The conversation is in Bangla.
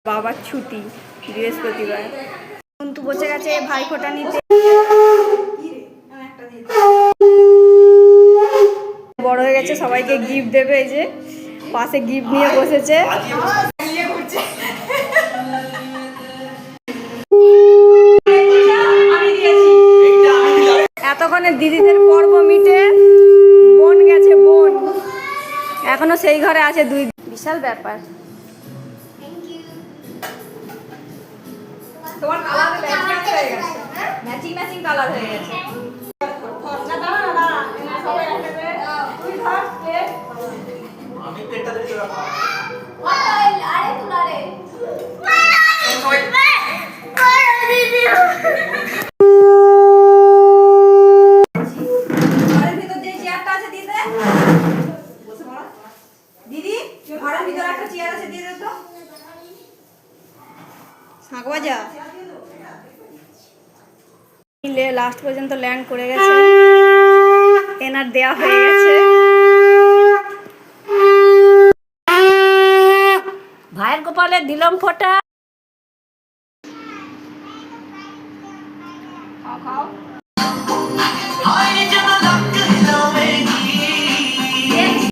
বাবার ছুটি বৃহস্পতিবার। কিন্তু বসে গেছে ভাইফোঁটা নিতে। বড় হয়ে গেছে, সবাইকে গিফট দেবে। এই যে পাশে গিফট নিয়ে বসেছে। এতক্ষণে দিদিদের পর্ব মিটে বোন গেছে, বোন এখনো সেই ঘরে আছে। দুই বিশাল ব্যাপার। তোমার কালার ম্যাচিং হয়ে গেছে, ম্যাচিং ম্যাচিং কালার হয়ে গেছে। না দাঁড়া না, দাঁড়া সবাই একটা করে তুই ধর প্লেট। আমি প্লেটটা দিতে রাখা। আরে তুলারে দিদি ঘরের ভিতর যে চেয়ারটা আছে দিয়ে দে। বসে পড়া দিদি, ঘরের ভিতর একটা চেয়ার আছে দিয়ে দে তো। শাঁখ বাজা লাস্ট পর্যন্ত ল্যান্ড করে গেছে, এনার দেয়া হয়ে গেছে। ভাইয়ের কপালে দিলাম ফোঁটা। খাও খাও।